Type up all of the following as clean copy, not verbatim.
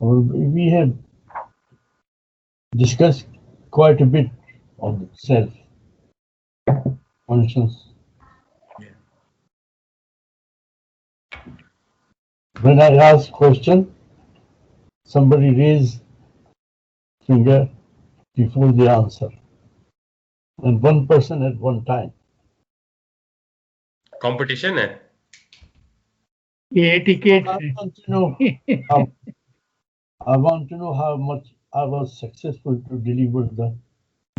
We have discussed quite a bit on self conscience. When I ask question, somebody raise finger before the answer, and one person at one time. Competition है. ये etiquette I है. want to know how much I was successful to deliver the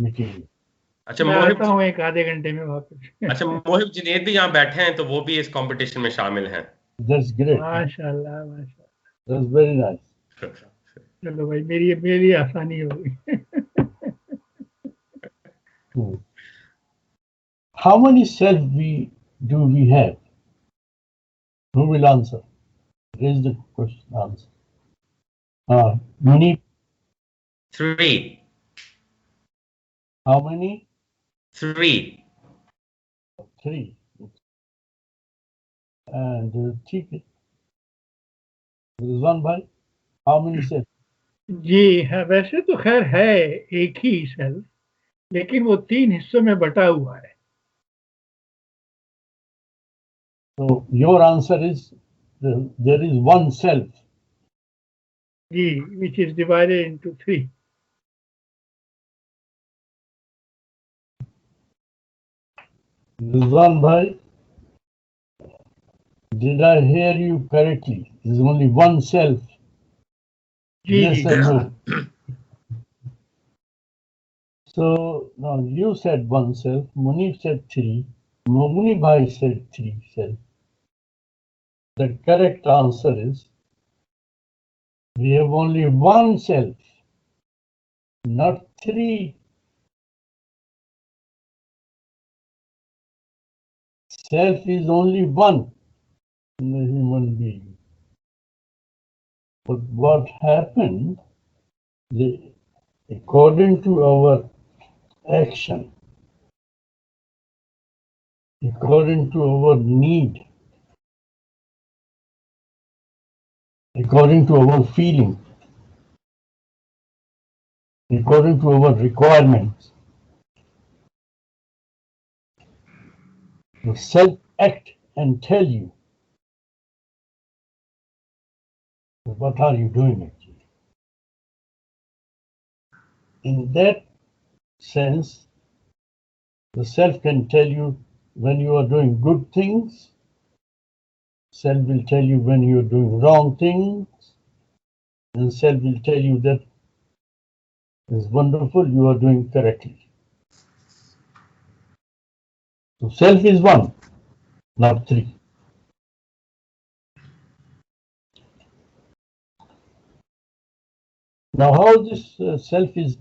material. अच्छा मैं मोहिब, आता हूँ एक आधे घंटे में वापस. अच्छा मोहिब जुनेद भी यहाँ बैठे हैं तो वो भी इस कंपटीशन में शामिल हैं. That's great. माशाल्लाह माशाल्लाह. That's very nice. चलो भाई मेरी आसानी हो गई. How many self do we have? Who will answer? Raise the question. Answer. Many. 3. How many? 3. 3. And ठीक Rizwan bhai, how many self? जी है, वैसे तो खैर है एक ही सेल्फ, लेकिन वो 3 हिस्सों में बटा हुआ है. So your answer is there is one self. Ji, which is divided into 3. Rizwan bhai, did I hear you correctly? There is only one self. Ji Yes ji. or no? So now you said one self, Munif said 3, Mumuni bhai said 3 self. The correct answer is we have only one self, not 3. Self is only one in the human being. But what happened, according to our action, according to our need, according to our feeling, according to our requirements, the self act and tell you what are you doing actually. In that sense, the self can tell you when you are doing good things, self will tell you when you are doing wrong things, and self will tell you that is wonderful, you are doing correctly. So self is one, not 3. Now how this self is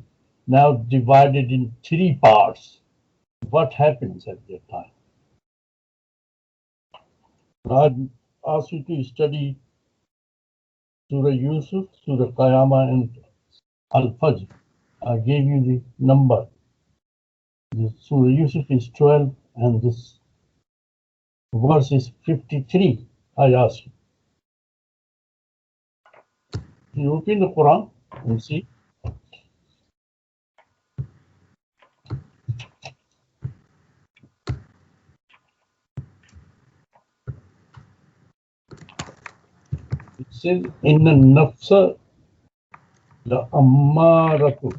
now divided in 3 parts, what happens at that time? I ask you to study Surah Yusuf, Surah Qiyamah, and Al-Fajr. I gave you the number. The Surah Yusuf is 12 and this verse is 53. I ask you. You open the Quran and see. It says, Inna nafsa la ammaratu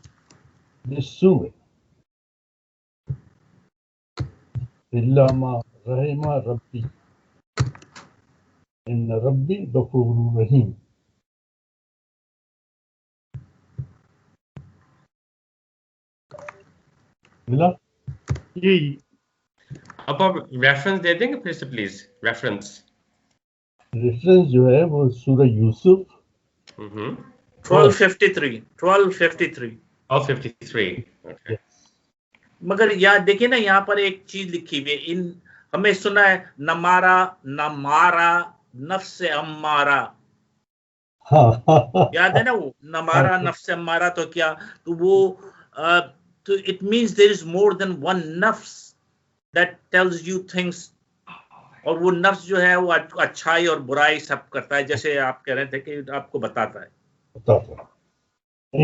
bisu'i illa ma rahima rabbi. Inna rabbi ghafurur rahim. मिला? जी जी. अब आप reference दे देंगे फिर से please. Reference जो है वो सूरह यूसुफ 1253 और 53. ओके. मगर यहाँ देखिए ना, यहाँ पर एक चीज लिखी हुई है. इन हमें सुना है न मारा नफ्स से अम्मारा. याद है ना वो न मारा नफ्स से अम्मारा. तो क्या तो वो तो it means there is more than one नफ्स दैट टेल्स यू थिंग्स. और वो नफ्स जो है वो अच्छाई और बुराई सब करता है, जैसे आप कह रहे थे कि आपको बताता है. बताता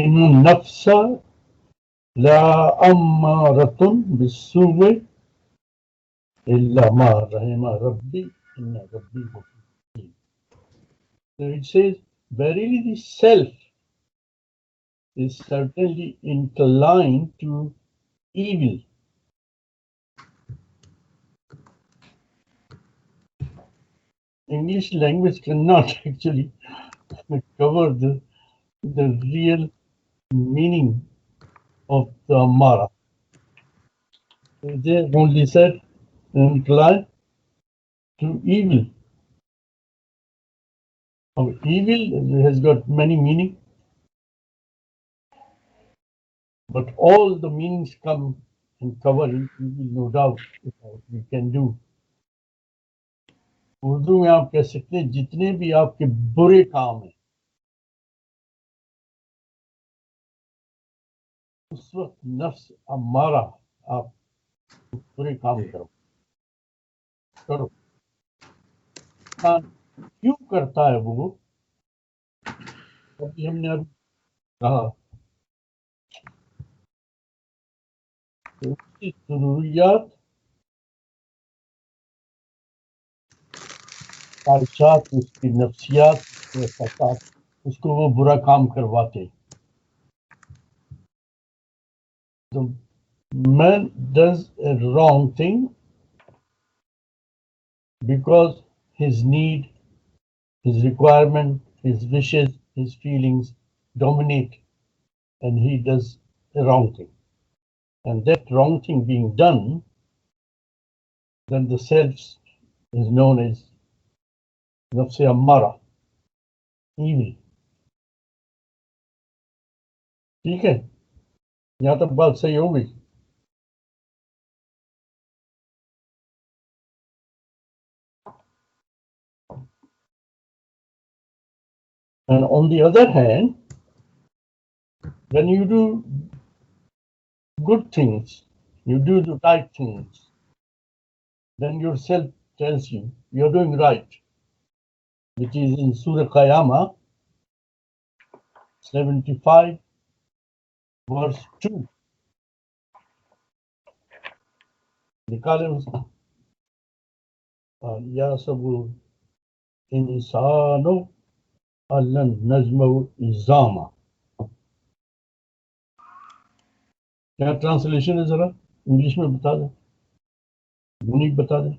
इन नफ्स ला अम्मारतुन बिस्सुए इल्ला मा रहमा रब्बी इन्ना रब्बी Ghafoor. So it says, verily the self is certainly inclined to evil. English language cannot actually cover the real meaning of the Amara. They only said inclined to evil. Now, evil has got many meanings, but all the meanings come and cover in evil, no doubt. We can do. Urdu में आप कह सकते हैं जितने भी आपके बुरे काम हैं उस वक्त नफ्स अम्मारा आप बुरे काम करो क्यों करता है वो अभी हमने अब कहा उसकी जरूरियात ख्वाहिशात उसकी नफ्सियात उसके एहसासात उसको वो बुरा काम करवाते. The man does a wrong thing because his need, his requirement, his wishes, his feelings dominate, and he does a wrong thing. And that wrong thing being done, then the self is known as nafs ammara, evil. ठीक है, यहाँ तक बात सही हो गई. And on the other hand, when you do good things, you do the right things, then yourself tells you you're doing right, which is in Surah Qiyamah 75 verse 2. निकाले उसको या सब इंसानो अल्लन नजमु इजामा. क्या ट्रांसलेशन है जरा इंग्लिश में बता दे, मुनीब बता दे.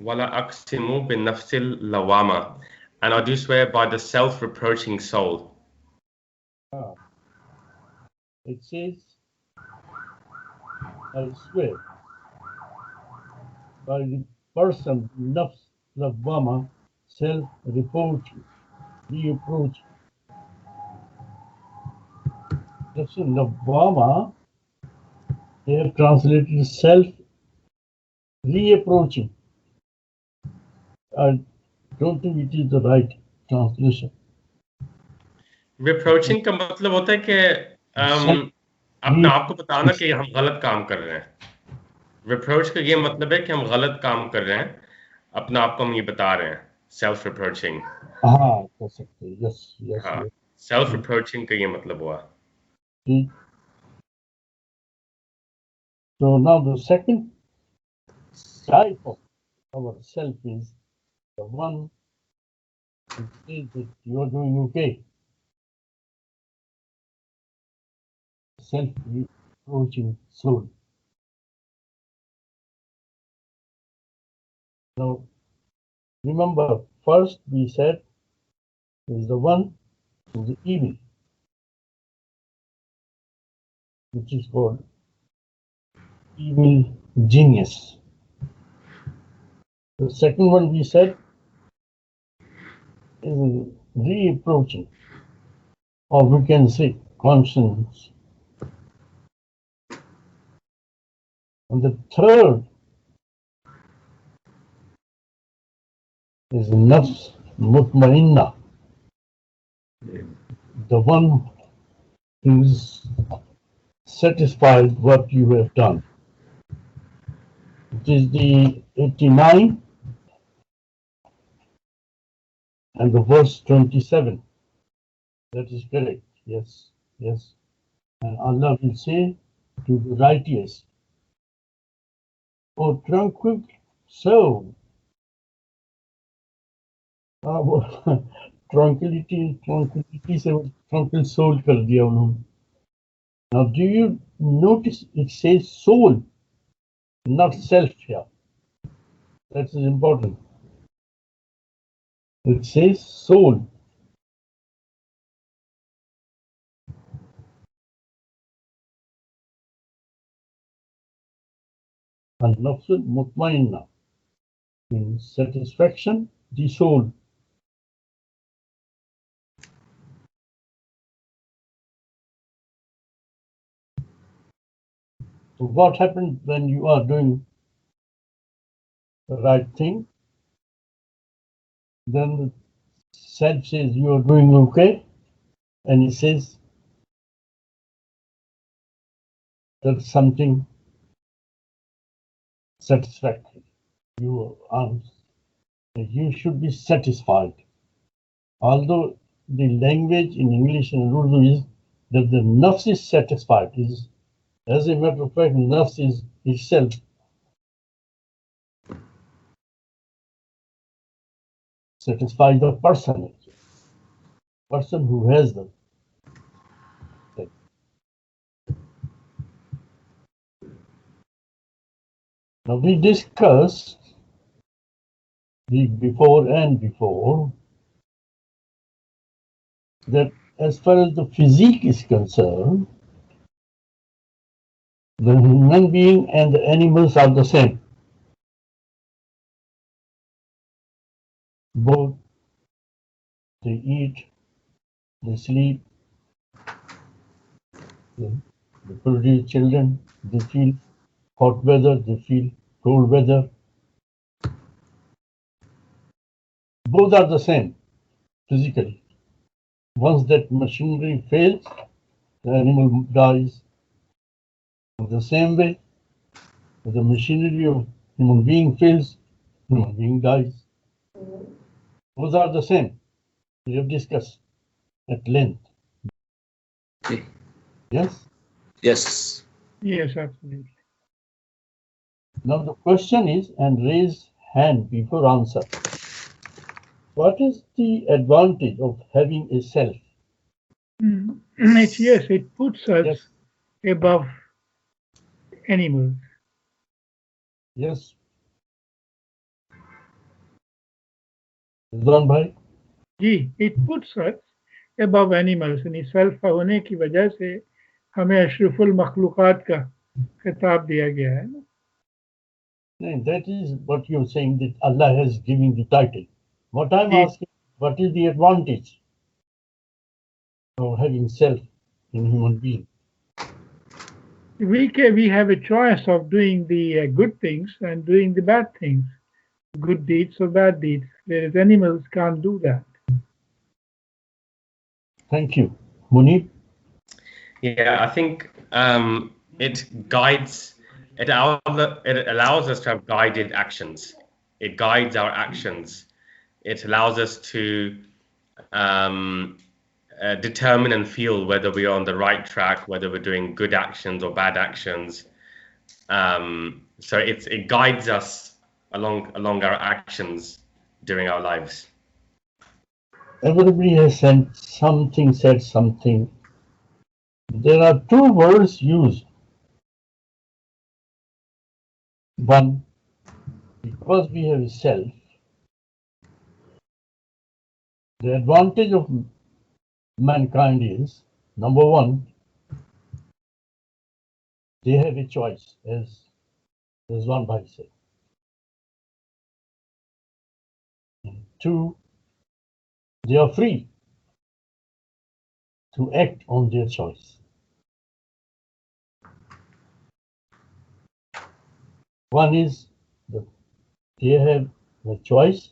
Wala aqsimu bin nafsil lawama, and I do swear by the self-reproaching soul. It says, I swear by the person nafs lawama, self-reproaching, reproach. Nafs lawama, they have translated self-reapproaching. I don't think it is the right translation. Reproaching का मतलब होता है कि अपने आप को बताना कि हम गलत काम कर रहे हैं. Reproach का ये मतलब है कि हम गलत काम कर रहे हैं, अपने आप को हम ये बता रहे हैं. Self reproaching. हाँ कर सकते हैं. Yes, yes. हाँ, yes. self reproaching का ये मतलब हुआ. So now the second type of our self is the one who says that you are doing okay. Self-reproaching soul. Now, remember, first we said is the one who is evil, which is called evil genius. The second one we said is reapproaching, or we can say conscience. And the third is nafs mutmainna, the one who is satisfied what you have done. It is the 89 and the verse 27. That is correct. Yes, yes. And Allah will say to the righteous, "Oh, tranquil soul." Tranquillity से ट्रंक्विल soul कर दिया उन्होंने. Now do you notice it says soul, not self here? That is important. It says soul. And nafs mutmainna means satisfaction, the soul. So what happens when you are doing the right thing? Then the self says you are doing okay, and it says that's something satisfactory. You should be satisfied. Although the language in English and Urdu is that the nafs is satisfied. As a matter of fact, nafs is itself satisfies the person who has them. Now we discussed the before that as far as the physique is concerned, the human being and the animals are the same. Both they eat, they sleep, they produce children, they feel hot weather, they feel cold weather. Both are the same physically. Once that machinery fails, the animal dies. In the same way, if the machinery of human being fails, human being dies. Both are the same. We have discussed at length. Yes? Yes. Yes, absolutely. Now the question is, and raise hand before answer. What is the advantage of having a self? It puts us Yes. above animals. Yes. Rizwan bhai? जी, it puts us above animals. यानी self होने की वजह से हमें अशरफुल मखलूकात का खिताब दिया गया है. That is what you're saying, that Allah has given the title. What I'm asking, what is the advantage of having self in human being? We have a choice of doing the good things and doing the bad things, good deeds or bad deeds, whereas animals can't do that. Thank you. Munib? Yeah, I think it guides, it allows us to have guided actions. It guides our actions. It allows us to determine and feel whether we are on the right track, whether we're doing good actions or bad actions. So it guides us along our actions during our lives. Everybody has said something. There are two words used. One, because we have a self, the advantage of mankind is, number one, they have a choice, as one bhai said. Two, they are free to act on their choice. One is that they have the choice.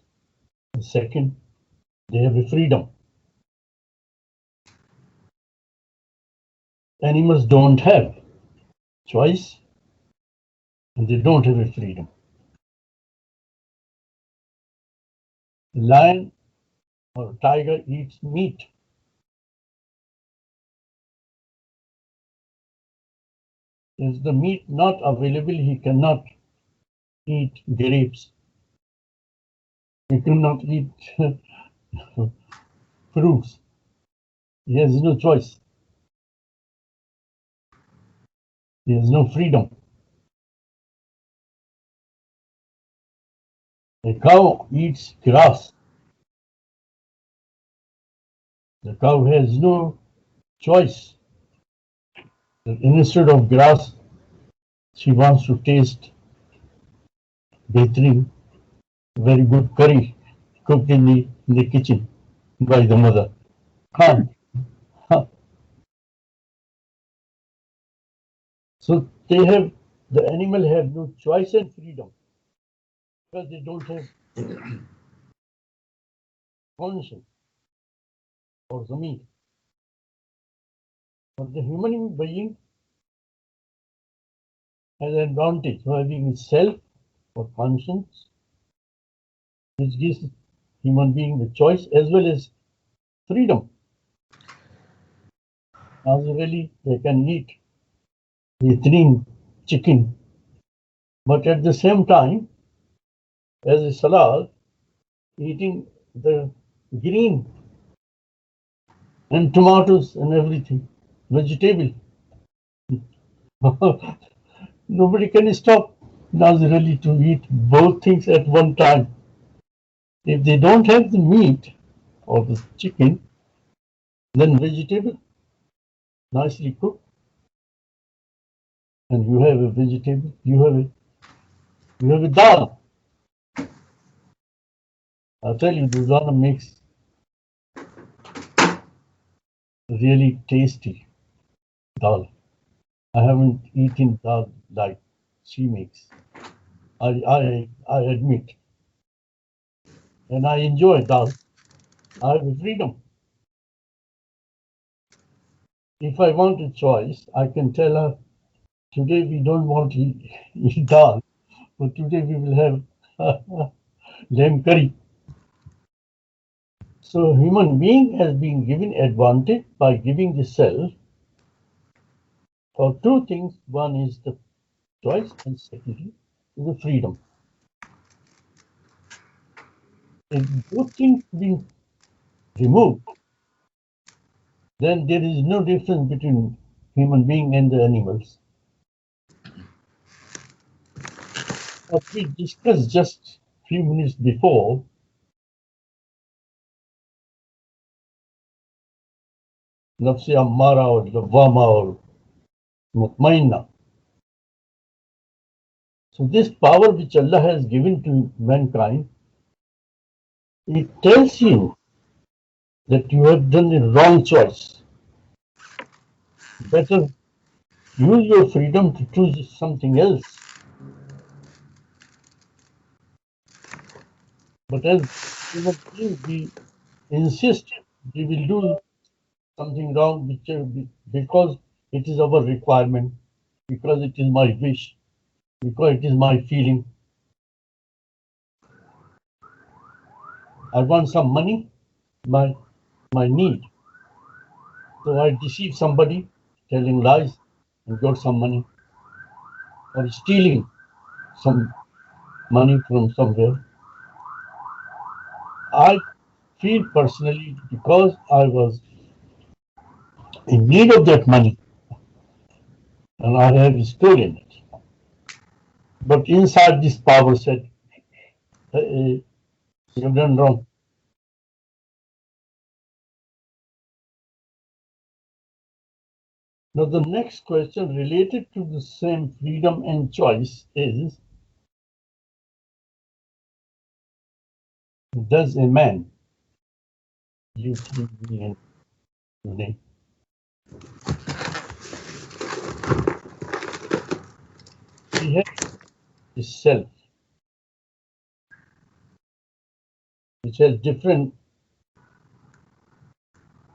The second, they have a freedom. Animals don't have choice and they don't have a freedom. The lion or tiger eats meat. Is the meat not available, he cannot eat grapes. He cannot eat fruits. He has no choice. He has no freedom. A cow eats grass. The cow has no choice. Instead of grass, she wants to taste bathing, very good curry cooked in the kitchen by the mother. Can't. So the animal have no choice and freedom because they don't have conscience or the meat. But the human being has an advantage of having self or conscience, which gives human being the choice as well as freedom. Nazir Ali, they can eat the chicken, but at the same time, as a salad, eating the green and tomatoes and everything, vegetable. Nobody can stop Nazir Ali to eat both things at one time. If they don't have the meat or the chicken, then vegetable, nicely cooked, and you have a vegetable, you have a dal. I tell you, the dal makes really tasty dal. I haven't eaten dal like she makes. I admit, and I enjoy dal. I have a freedom. If I want a choice, I can tell her today we don't want to eat dal, but today we will have lamb curry. So human being has been given advantage by giving the self for two things. One is the choice and secondly is the freedom. If both things being removed, then there is no difference between human being and the animals. As we discussed just a few minutes before, Nafs Ammara or Lawwama or Mutmainna. So this power which Allah has given to mankind, it tells you that you have done the wrong choice. Better use your freedom to choose something else. But as human beings, we insist we will do something wrong because it is our requirement, because it is my wish, because it is my feeling. I want some money, my need. So I deceive somebody, telling lies, and got some money, or stealing some money from somewhere. I feel personally because I was in need of that money and I have stolen it. But inside this power said, hey, you've done wrong. Now the next question related to the same freedom and choice is, does a man, you and today, he has a self which has different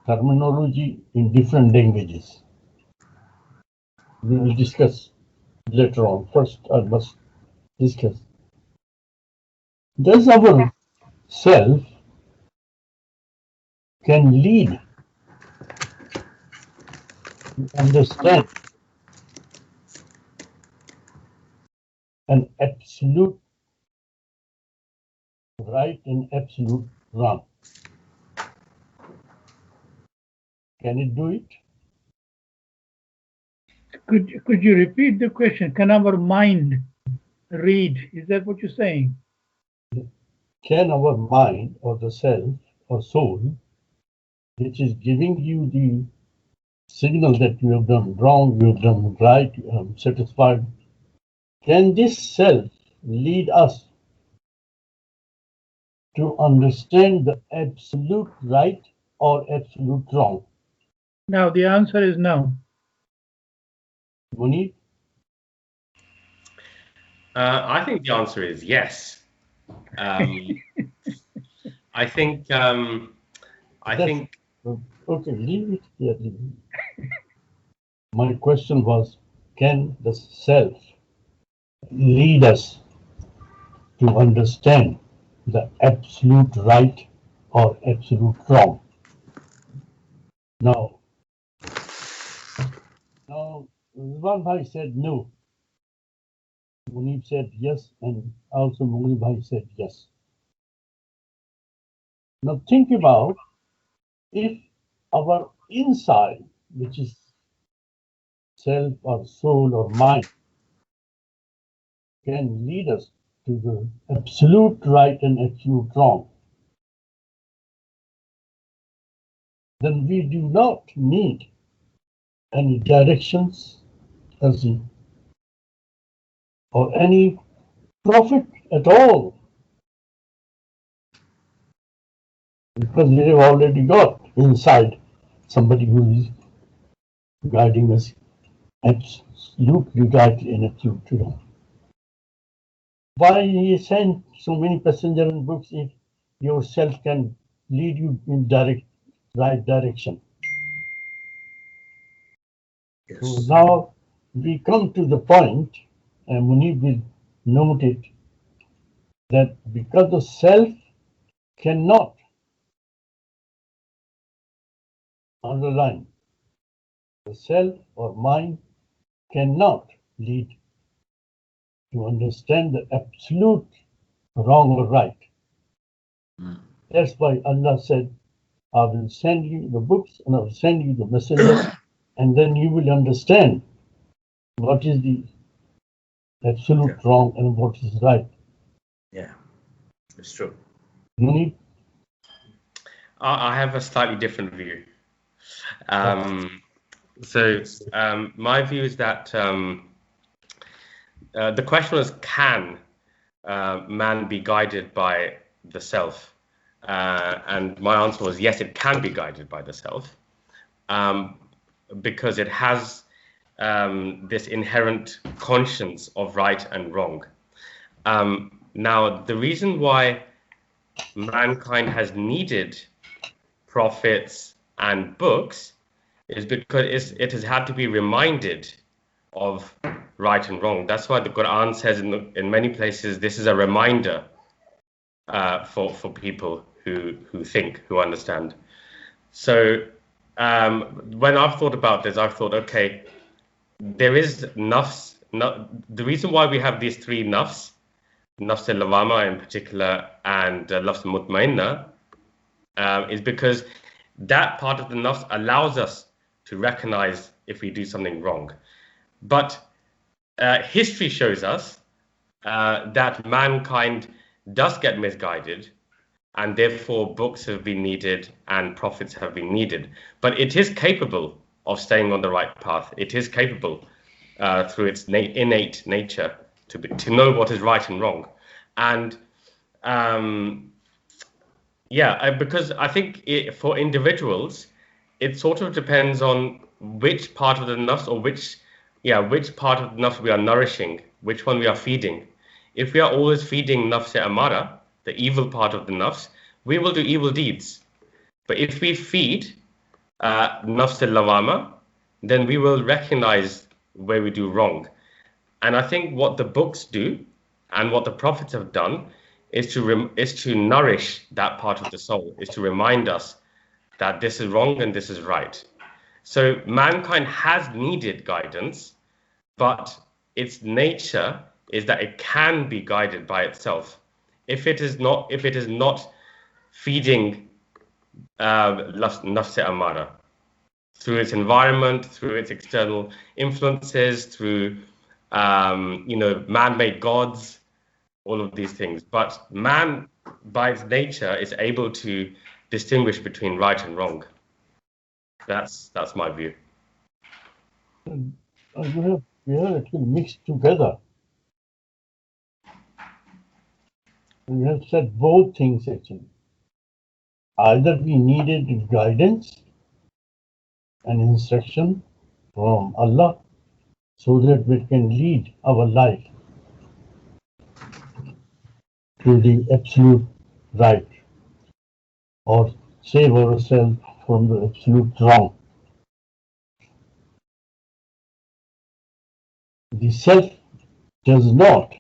terminology in different languages. We will discuss later on. First, I must discuss. Does our self can lead to understand an absolute right and absolute wrong. Can it do it? Could you repeat the question? Can our mind read? Is that what you're saying? Can our mind or the self or soul, which is giving you the signal that you have done wrong, you have done right, you are satisfied, can this self lead us to understand the absolute right or absolute wrong? Now the answer is no. Munib? I think the answer is yes. I think. Okay, leave it here. My question was, can the self lead us to understand the absolute right or absolute wrong? Now, Rizwan Bhai said no. Munib said yes, and also Munib Bhai said yes. Now think about if our inside, which is self or soul or mind, can lead us to the absolute right and absolute wrong, then we do not need any directions or any prophet at all, because we have already got inside somebody who is guiding us absolutely right and absolutely wrong. Why he sent so many passenger and books if yourself can lead you in right direction? Yes. So now we come to the point, and Munib will note it, that because the self cannot underline, the self or mind cannot lead to understand the absolute wrong or right. That's why Allah said, I will send you the books and I will send you the messengers, and then you will understand what is the absolute wrong and what is right. Yeah, it's true. Munib? I have a slightly different view. My view is that the question was, can man be guided by the self? And my answer was yes, it can be guided by the self, because it has this inherent conscience of right and wrong. Now, the reason why mankind has needed prophets and books is because it has had to be reminded of right and wrong. That's why the Qur'an says in many places this is a reminder for people who think, who understand. So when I've thought about this, I've thought, okay, there is nafs. The reason why we have these three nafs, nafs al-lawama in particular, and nafs al-mutmainna, is because that part of the nafs allows us to recognize if we do something wrong. But history shows us that mankind does get misguided, and therefore books have been needed and prophets have been needed. But it is capable of staying on the right path. It is capable through its innate nature to know what is right and wrong. And because I think for individuals, it sort of depends on which part of the nafs or which part of the nafs we are nourishing, which one we are feeding. If we are always feeding nafs amara, the evil part of the nafs, we will do evil deeds. But if we feed nafs al-lawama, then we will recognize where we do wrong. And I think what the books do and what the prophets have done is to nourish that part of the soul, is to remind us that this is wrong and this is right. So mankind has needed guidance, but its nature is that it can be guided by itself if it is not feeding nafs amara through its environment, through its external influences, through man-made gods, all of these things. But man, by its nature, is able to distinguish between right and wrong. That's my view. We have actually mixed together. We have said both things actually. Either we needed guidance and instruction from Allah so that we can lead our life to the absolute right or save ourselves from the absolute wrong. The self does not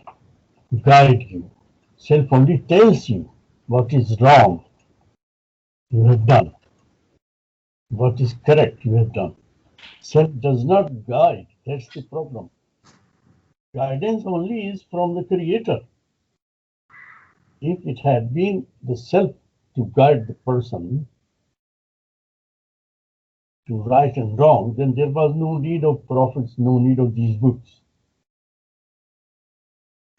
guide you. Self only tells you what is wrong you have done, what is correct you have done. Self does not guide. That's the problem. Guidance only is from the Creator. If it had been the self to guide the person to right and wrong, then there was no need of prophets, no need of these books.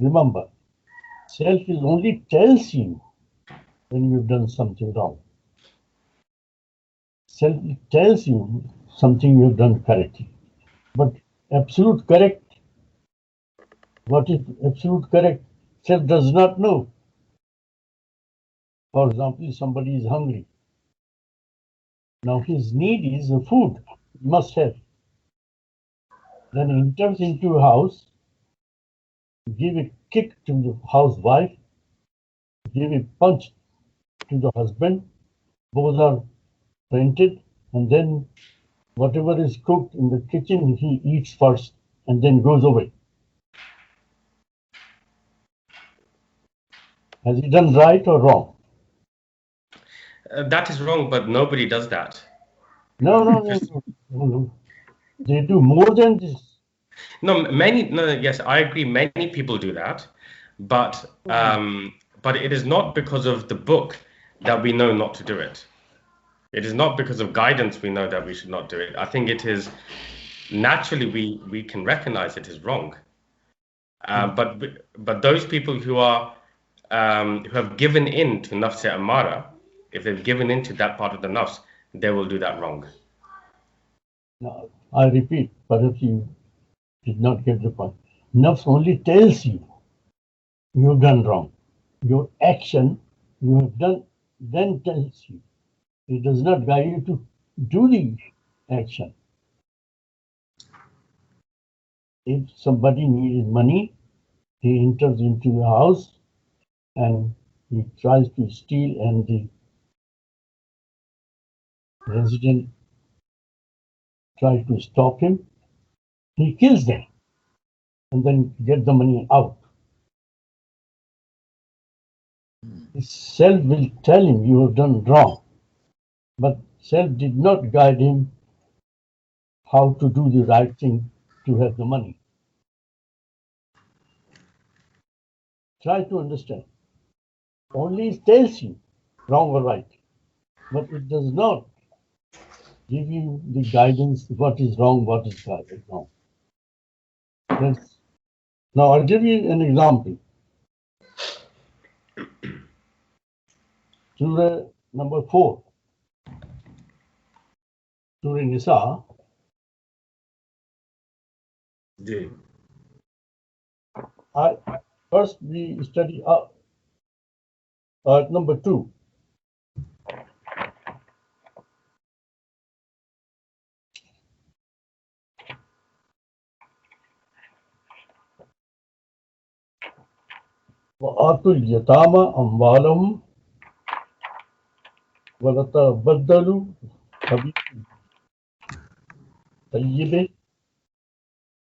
Remember, self only tells you when you've done something wrong. Self tells you something you've done correctly. But absolute correct, what is absolute correct? Self does not know. For example, somebody is hungry. Now his need is the food, he must have. Then he enters into a house, give a kick to the housewife, give a punch to the husband, both are fainted, and then whatever is cooked in the kitchen, he eats first and then goes away. Has he done right or wrong? That is wrong, but nobody does that. No. They do more than this. Yes, I agree. Many people do that, but it is not because of the book that we know not to do it. It is not because of guidance we know that we should not do it. I think it is naturally we can recognize it is wrong. But those people who have given in to nafs amara, if they've given into that part of the nafs, they will do that wrong. Now, I repeat, perhaps you did not get the point. Nafs only tells you you've done wrong. Your action you have done then tells you. It does not guide you to do the action. If somebody needs money, he enters into the house and he tries to steal, and the resident tries to stop him. He kills them and then get the money out. His self will tell him you have done wrong, but self did not guide him how to do the right thing to have the money. Try to understand. Only it tells you wrong or right, but it does not give you the guidance what is wrong, what is wrong. Now I'll give you an example. Surah number 4, Surah Nisa. First we study number 2. وَآتُوا الْيَتَامَى أَمْوَالَهُمْ وَلَا تَبَدَّلُوا خَبِيثَ طَيِّبٍ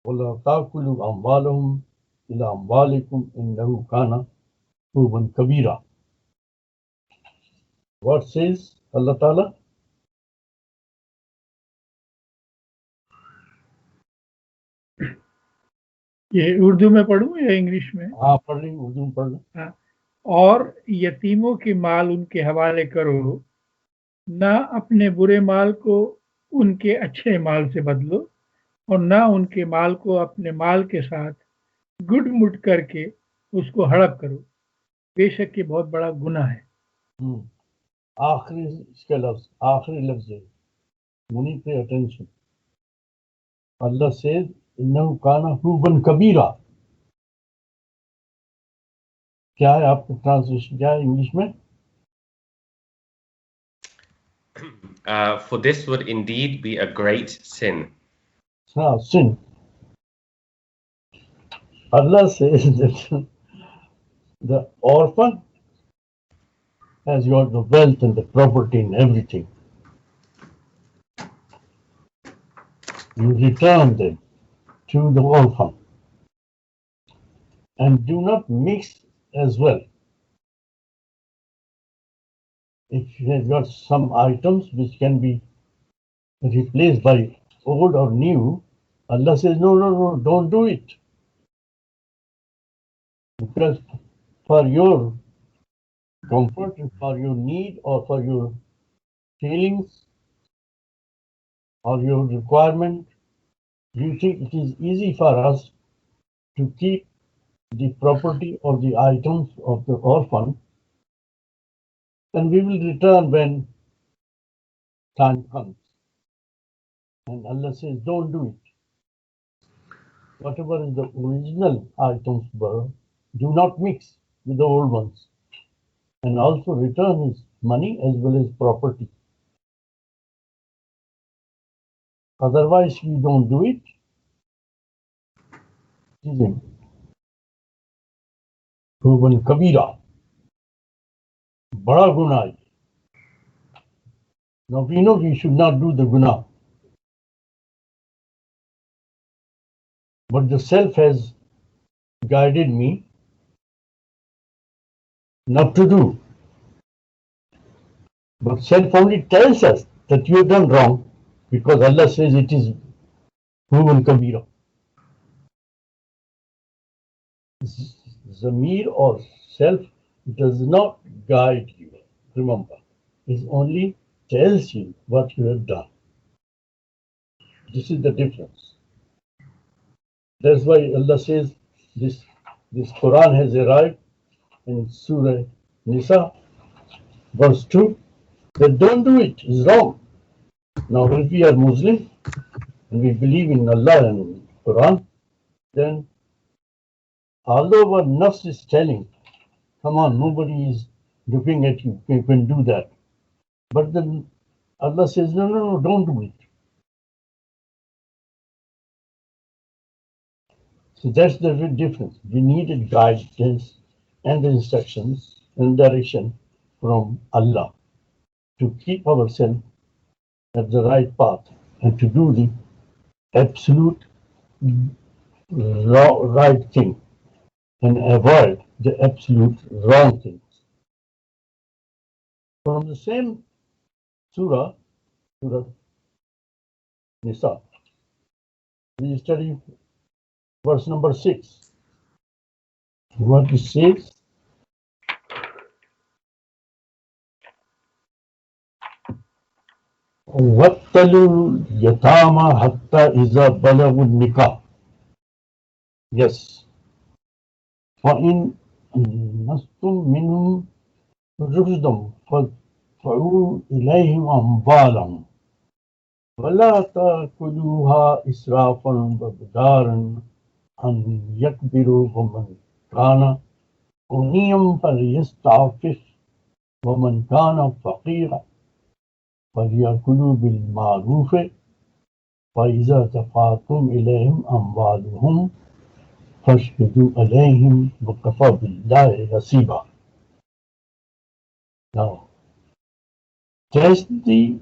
وَلَا تَأْكُلُوا أَمْوَالَهُمْ إِلَى أَمْوَالِكُمْ إِنَّهُ كَانَ حُوبًا كَبِيرًا. What says Allah Ta'ala? ये उर्दू में पढ़ूं या English में? हाँ पढ़ ली, उर्दू में पढ़ ली। हाँ। और यतीमों की माल उनके हवाले करो, ना अपने बुरे माल को उनके अच्छे माल से बदलो, और ना उनके माल को अपने माल के साथ गुट-मुट करके उसको हड़प करो, बेशक ये बहुत बड़ा गुनाह है। आखिरी इसका लफ्ज, आखिरी लफ्ज है, मुनी पे अटेंशन। अल्लाह से इन्नहु काना हुबन कबीरा। क्या है आपका ट्रांसलेशन, क्या है इंग्लिश में? For this would indeed be a great sin. हाँ, sin. Allah says that the orphan has got the wealth and the property and everything. You return them to the orphan and do not mix as well. If he has got some items which can be replaced by old or new, Allah says, no, don't do it. Because for your comfort and for your need or for your feelings or your requirement, you think it is easy for us to keep the property or the items of the orphan, and we will return when time comes. And Allah says, don't do it. Whatever is the original items were, do not mix with the old ones. And also return his money as well as property. Otherwise, you don't do it. Huban Kabira. Bada Gunai. Now we know we should not do the guna. But the self has guided me not to do. But self only tells us that you have done wrong because Allah says it is Human Kabira. Zamir or self does not guide you, remember. It only tells you what you have done. This is the difference. That's why Allah says this Quran has arrived in Surah Nisa, verse 2, that don't do it, it's wrong. Now, if we are Muslim and we believe in Allah and Quran, then although our nafs is telling, come on, nobody is looking at you, you can do that. But then Allah says, no, don't do it. So that's the difference. We needed guidance and instructions and direction from Allah to keep ourselves at the right path and to do the absolute right thing and avoid the absolute wrong things. From the same Surah Nisa, we study verse number 6. What it says, وَابْتَلُوا الْيَتَامَى حَتَّى إِذَا بَلَغُوا النِّكَاحَ. Yes. فَإِنْ نَسْتُمْ مِنْهُمْ رُشْدًا فَادْفَعُوا إِلَيْهِمْ أَمْوَالَهُمْ وَلَا تَأْكُلُوهَا إِسْرَافًا وَبِدَارًا أَنْ يَكْبِرُوا وَمَنْ كَانَ غَنِيًّا فَلْيَسْتَعْفِفْ وَمَنْ كَانَ فَقِيرًا فَلْيَأْكُلْ بِالْمَعْرُوفِ فَإِذَا دَفَعْتُمْ إِلَيْهِمْ أَمْوَالَهُمْ فَاشْهِدُوا عَلَيْهِمْ وَكَفَى بِاللَّهِ حَسِيبًا. Now, test the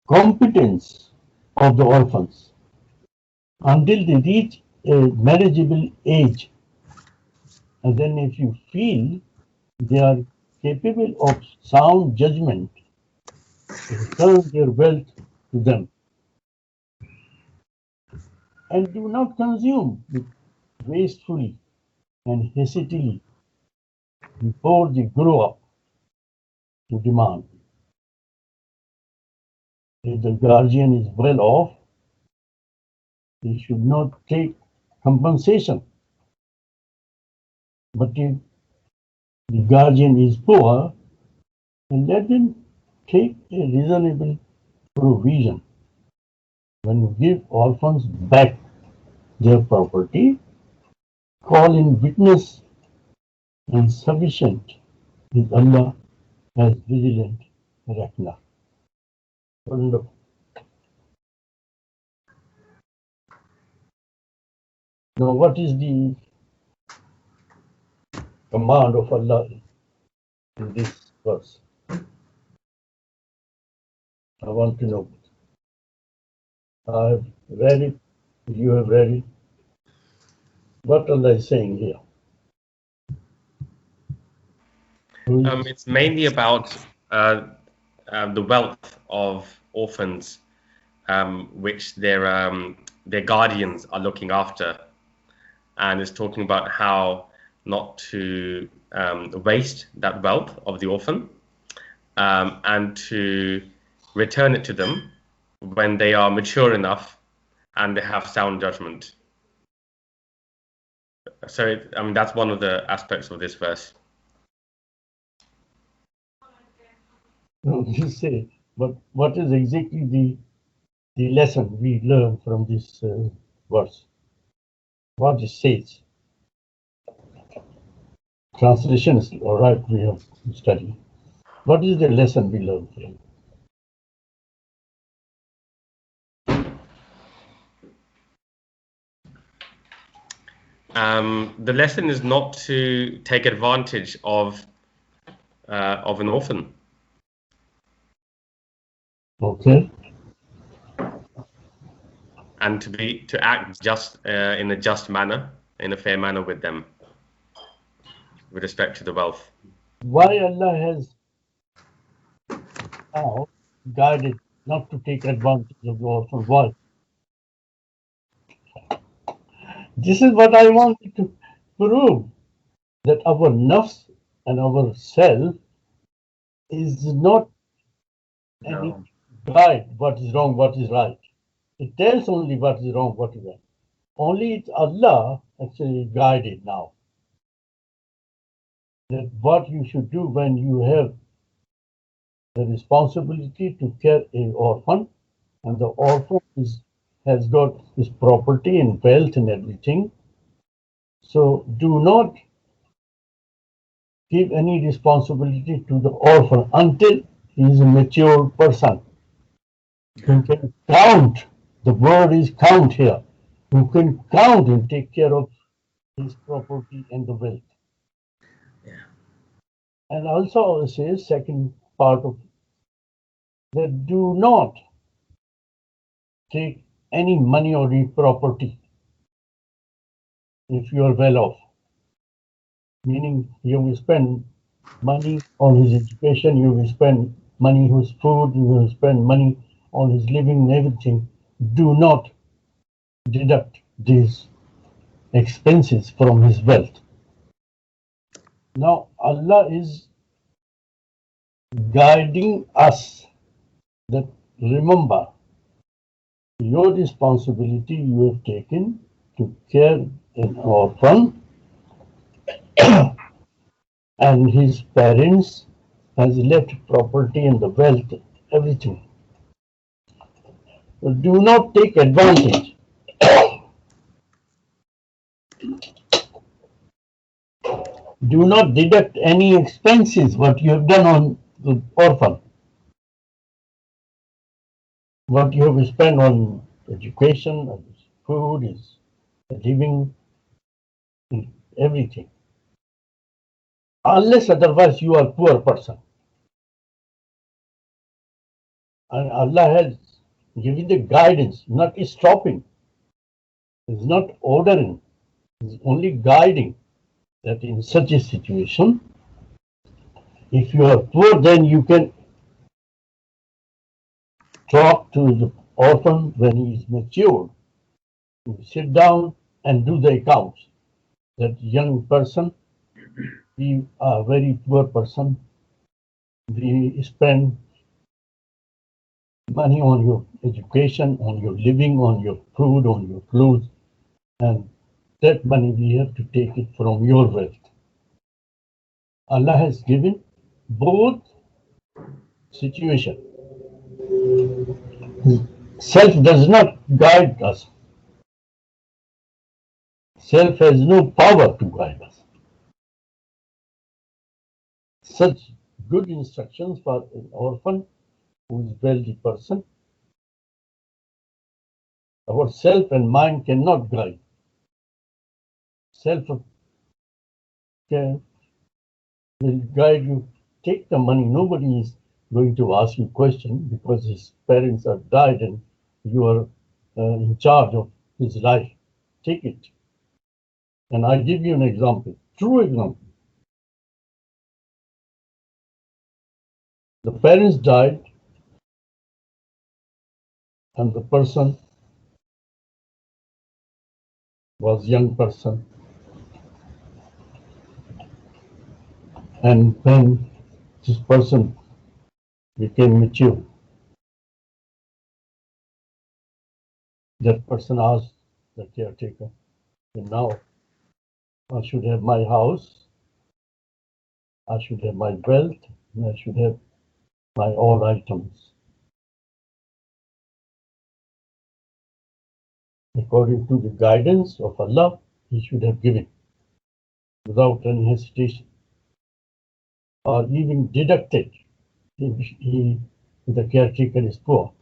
competence of the orphans until they reach a marriageable age. And then if you feel they are capable of sound judgment, return their wealth to them. and do not consume it wastefully and hastily before they grow up to demand. If the guardian is well off, he should not take compensation. But if the guardian is poor, then let him take a reasonable provision. When you give orphans back their property, call in witness, and sufficient is Allah as vigilant reckoner. Wonderful. Now, what is the command of Allah in this verse? I want to know. I have read it, you have read it. What Allah is saying here? It's mainly about the wealth of orphans, which their guardians are looking after, and is talking about how not to waste that wealth of the orphan, and to return it to them when they are mature enough and they have sound judgment. So, that's one of the aspects of this verse. You say, but what is exactly the lesson we learn from this verse? What it says? Translation is all right, we have studied. What is the lesson we learn from? The lesson is not to take advantage of an orphan. Okay. And to act just in a just manner, in a fair manner with them, with respect to the wealth. Why Allah has now guided not to take advantage of the orphan? Why? This is what I wanted to prove, that our nafs and our self is not any guide what is wrong, what is right. It tells only what is wrong, what is right. Only it's Allah actually guided now. That what you should do when you have the responsibility to care an orphan, and the orphan has got his property and wealth and everything. So do not give any responsibility to the orphan until he is a mature person who can count. The word is count here. Who can count and take care of his property and the wealth. Yeah. And also says second part of that, do not take any money or any property if you are well off. Meaning you will spend money on his education, you will spend money on his food, you will spend money on his living and everything. Do not deduct these expenses from his wealth. Now Allah is guiding us that remember your responsibility you have taken to care an orphan and his parents has left property and the wealth, everything. But do not take advantage. Do not deduct any expenses what you have done on the orphan. What you have spent on education, on his food, his living, everything. Unless otherwise you are a poor person. And Allah has given the guidance, not stopping. It's not ordering. It's only guiding that in such a situation, if you are poor, then you can talk to the orphan when he is mature You sit down and do the accounts. That young person, we are a very poor person. We spend money on your education, on your living, on your food, on your clothes, and that money we have to take it from your wealth. Allah has given both situations. Self does not guide us. Self has no power to guide us. Such good instructions for an orphan who is a wealthy person, our self and mind cannot guide. Self will guide you. Take the money. Nobody is going to ask you question because his parents have died and you are in charge of his life. Take it. And I give you an example, true example. The parents died and the person was young person. And when this person became mature, that person asked the caretaker, and now I should have my house, I should have my wealth, and I should have my all items. According to the guidance of Allah, he should have given without any hesitation or even deducted if the caretaker is poor,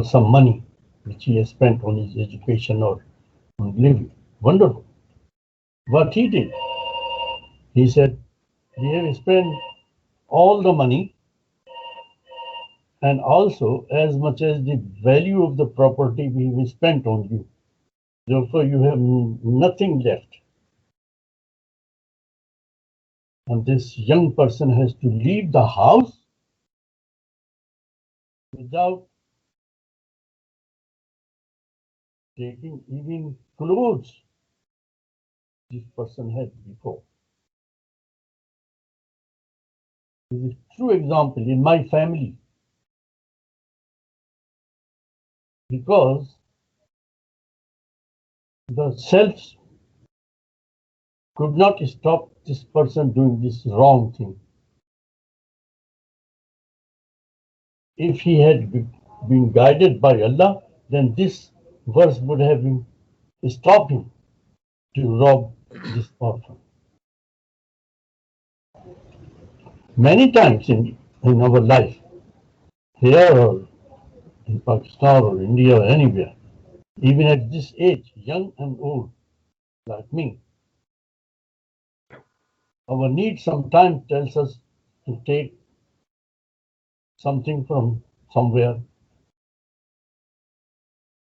some money which he has spent on his education or on living. Wonderful. What he did, he said, we have spent all the money and also as much as the value of the property we have spent on you. Therefore, you have nothing left. And this young person has to leave the house without taking even clothes this person had before. This is a true example in my family. Because the self could not stop this person doing this wrong thing. If he had been guided by Allah, then this verse would have been stopped him to rob this orphan. Many times in our life, here or in Pakistan or India or anywhere, even at this age, young and old, like me, our need sometimes tells us to take something from somewhere.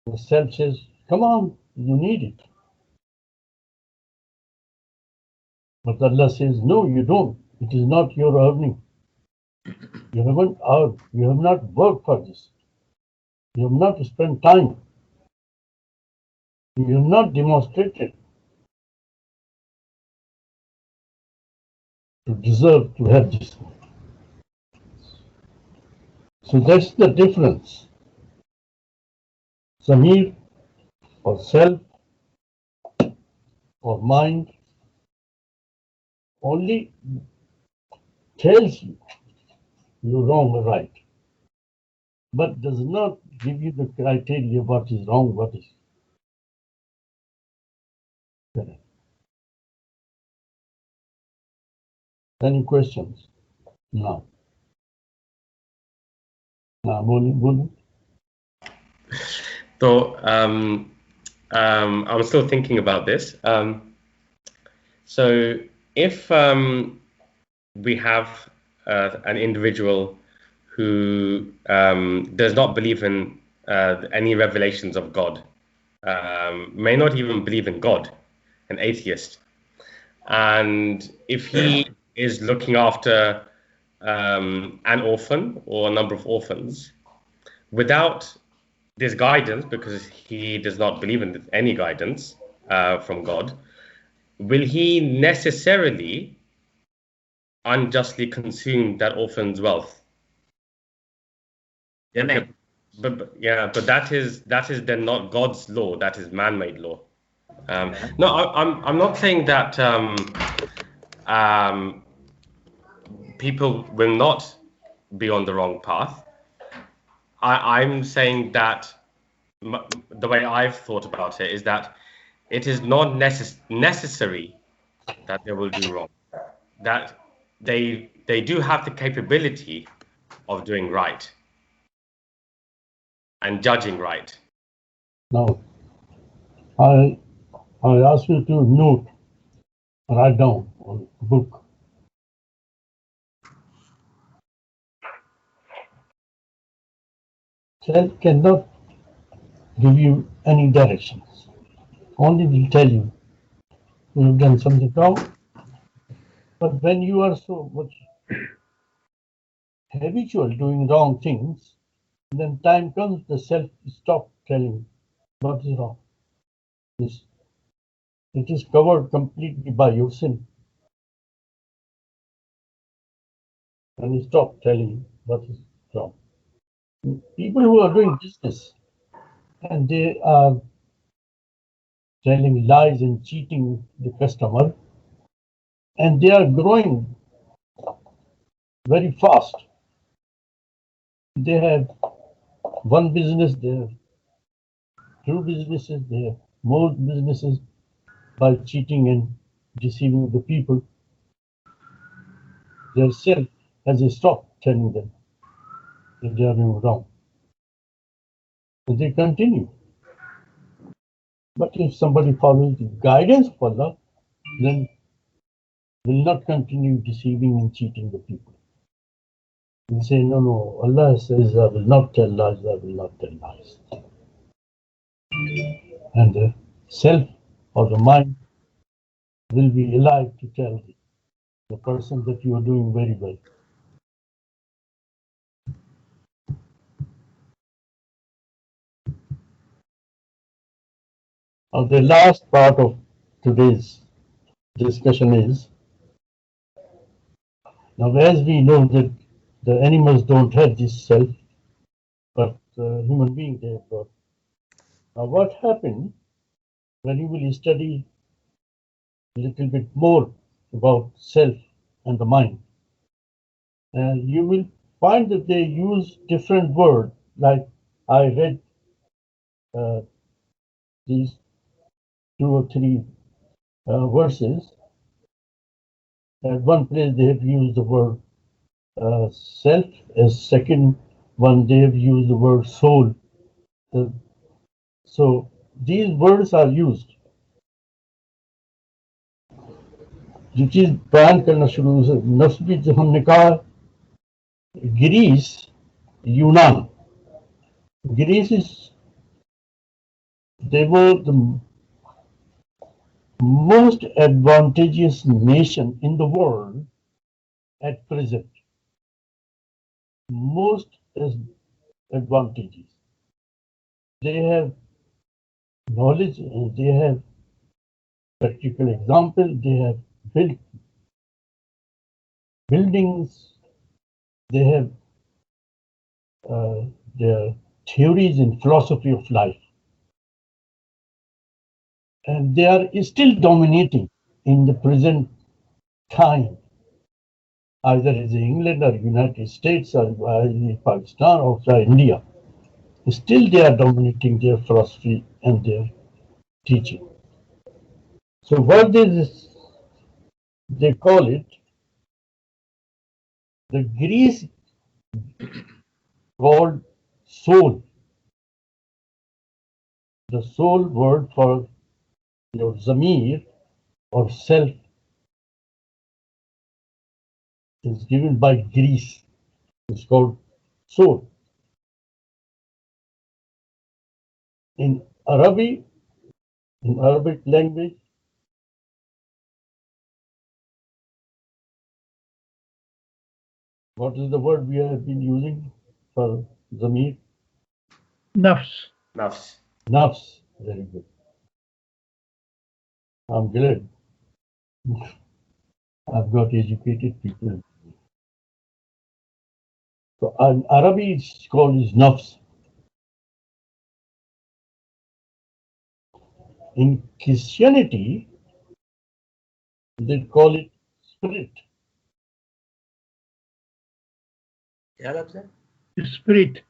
The self says, come on, you need it. But Allah says, no, you don't. It is not your earning. You haven't earned. You have not worked for this. You have not spent time. You have not demonstrated to deserve to have this. So that's the difference. Samir or self or mind only tells you you're wrong or right, but does not give you the criteria what is wrong, what is correct. Any questions? No. Bolu. So I'm still thinking about this. So if we have an individual who does not believe in any revelations of God, may not even believe in God, an atheist, and if he is looking after an orphan or a number of orphans without this guidance, because he does not believe in any guidance from God, will he necessarily unjustly consume that orphan's wealth? Yeah. But that is then not God's law. That is man-made law. Yeah. No, I'm not saying that um, people will not be on the wrong path. I'm saying that the way I've thought about it is that it is not necessary that they will do wrong. That they do have the capability of doing right and judging right. Now, I ask you to note, write down on the book. Self cannot give you any directions. Only will tell you you've done something wrong. But when you are so much habitual doing wrong things, then time comes the self stop telling what is wrong. It is covered completely by your sin. And you stop telling what is wrong. People who are doing business and they are telling lies and cheating the customer, and they are growing very fast. They have one business, they have two businesses, they have more businesses. By cheating and deceiving the people, their self has stopped telling them that they are doing wrong. So they continue. But if somebody follows the guidance of Allah, then will not continue deceiving and cheating the people. Will say, no, no, Allah says, I will not tell lies, I will not tell lies. And the self or the mind will be alive to tell the person that you are doing very well. Now, the last part of today's discussion is, now as we know that the animals don't have this self, but human beings they have got. Now what happened when you will study a little bit more about self and the mind, and you will find that they use different words. Like I read these two or three verses. At one place they have used the word self. As second one they have used the word soul. So these words are used. जो चीज बयान करना शुरू से नफ्स भी जब हमने कहा ग्रीस यूनान Greece is, they were the most advantageous nation in the world at present. Most advantages. They have knowledge, they have practical example, they have built buildings, they have their theories in philosophy of life. And they are still dominating in the present time, either as England or United States or Pakistan or India. Still they are dominating their philosophy and their teaching. So what they call it, the Greece called soul. The soul word for your zamir or self is given by Greece. It's called soul. In Arabic language, what is the word we have been using for zamir? Nafs. Nafs. Nafs. Very good. I'm glad. I've got educated people. So in Arabic it's called is nafs. In Christianity, they call it spirit. क्या लफ्ज़ है? Spirit.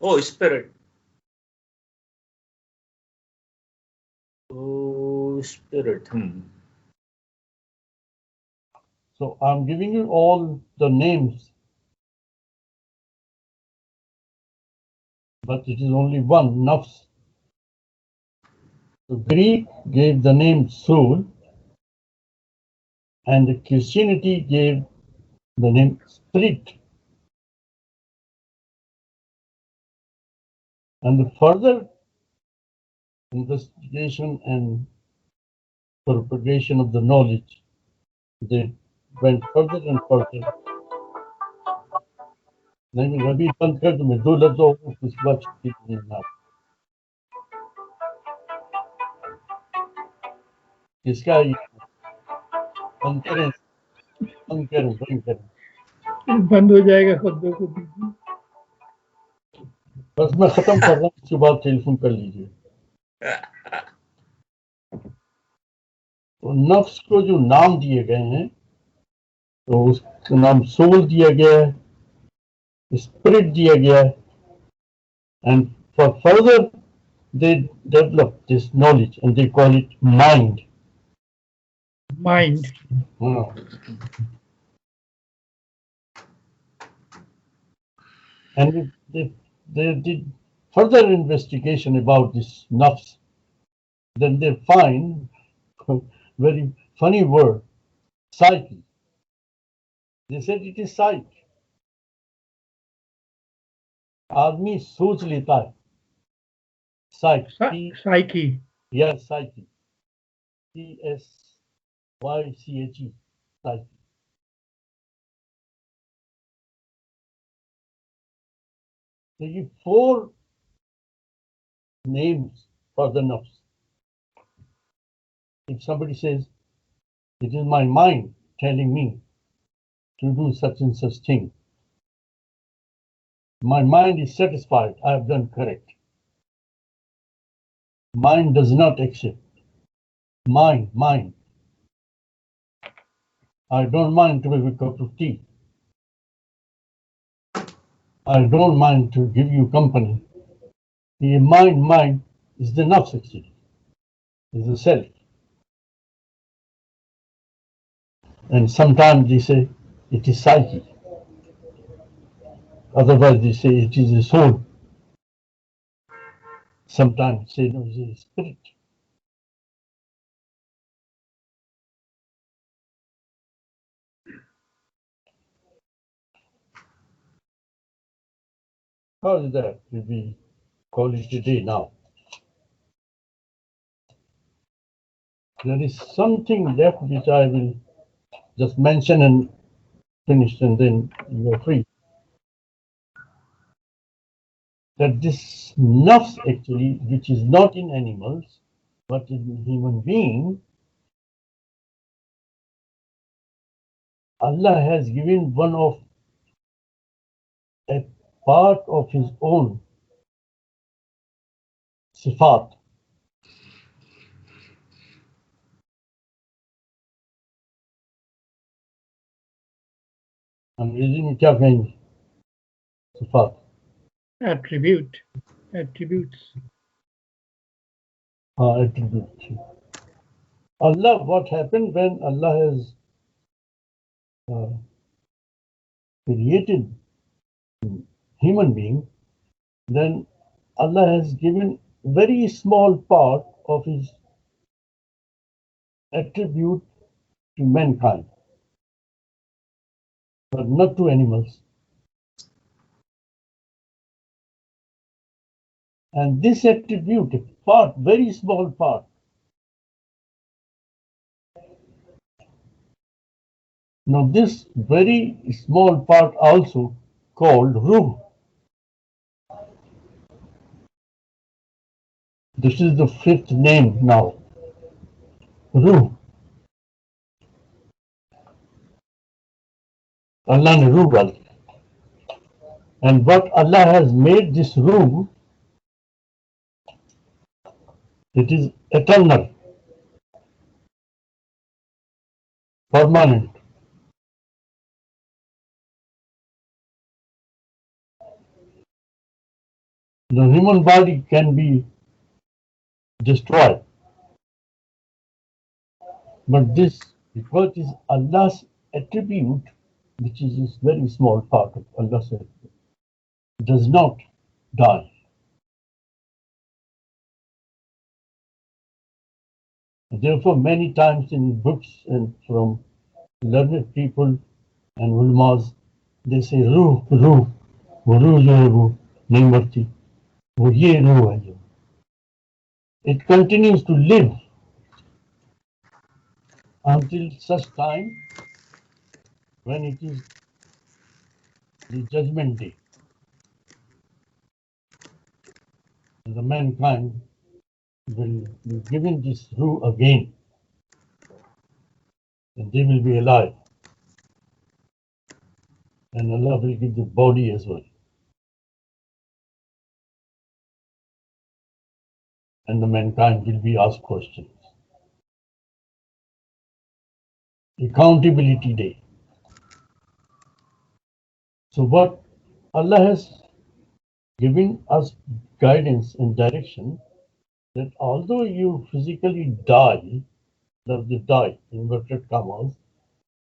Oh, spirit. Oh, spirit. So I'm giving you all the names, but it is only one, nafs. The Greek gave the name soul, and the Christianity gave the name spirit. And the further investigation and propagation of the knowledge, they went further and further. लेकिन रबी बंद कर दूं मैं 2 लफ्जों को उसके बाद छुट्टी देना किसका ये बंद करें बंद हो जाएगा खुद ब खुद। बस मैं खत्म कर रहा हूँ उसके बाद टेलीफोन कर लीजिए। तो नफ्स को जो नाम दिए गए हैं तो उसका नाम सोल दिया गया है, स्पिरिट दिया गया है, and for further they develop this knowledge and they call it mind. Mind. And they did further investigation about this nafs. Then they find a very funny word, psyche. They said it is psyche. आदमी सोच लेता है Psyche. Yes, psyche. Psyche. Psyche. They give 4 names for the nafs. If somebody says, it is my mind telling me to do such and such thing, my mind is satisfied, I have done correct. Mind does not accept. Mind. I don't mind to have a cup of tea. I don't mind to give you company. The mind is the nafs actually, is the self. And sometimes they say it is psyche. Otherwise they say it is a soul. Sometimes say no, it is a spirit. How is that? We call it a day now. There is something left which I will just mention and finish, and then you are free. That this nafs actually, which is not in animals, but in human being, Allah has given one of a part of his own sifat. अंग्रेजी में क्या कहेंगे? Sifat. Attributes. Attribute. Allah, what happened when Allah has created human being, then Allah has given very small part of his attribute to mankind, but not to animals. And this attribute, a part, very small part, now this very small part also called ruh. This is the fifth name now. Ruh. Allah ne Ruh डाली. And what Allah has made this Ruh, it is eternal, permanent. The human body can be destroyed, but this, because it is Allah's attribute, which is a very small part of Allah's attribute, does not die. Therefore, many times in books and from learned people and ulmas, they say, Ruh, Ruh, वो रूह जो है वो नहीं मरती, वो ये रूह है जो. It continues to live until such time when it is the judgment day. The mankind will be given this ruh again, and they will be alive, and Allah will give the body as well, and the mankind will be asked questions. Accountability day. So what Allah has given us guidance and direction, that although you physically die, die, inverted commas,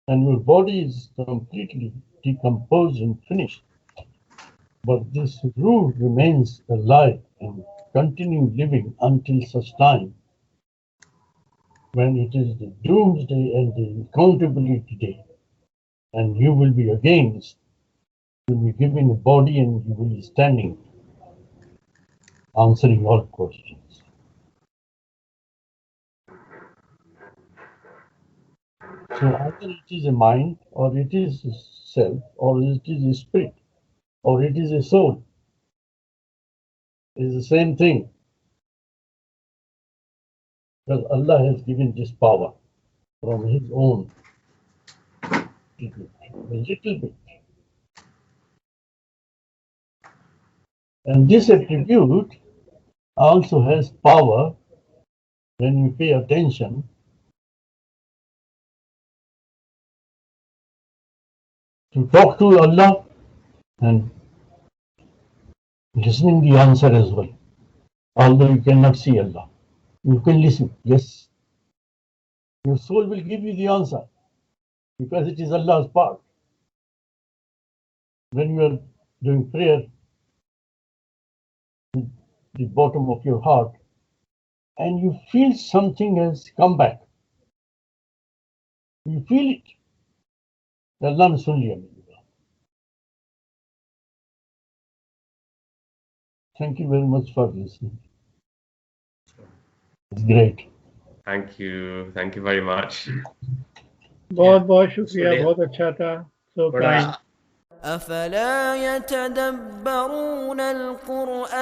and your body is completely decomposed and finished, but this ruh remains alive and continue living until such time when it is the doomsday and the accountability day, and you will be given a body and you will be standing answering all questions. So either it is a mind, or it is a self, or it is a spirit, or it is a soul. It is the same thing. Because Allah has given this power from His own, a little bit. And this attribute also has power when you pay attention to talk to Allah and listening the answer as well. Although you cannot see Allah, you can listen. Yes, your soul will give you the answer because it is Allah's part. When you are doing prayer with the bottom of your heart and you feel something has come back, you feel it. Allah ne sun liya. Thank you very much for listening. It's great. Thank you very much. बहुत बहुत शुक्रिया, बहुत अच्छा था. So kind. أفلا يتدبرون القرآن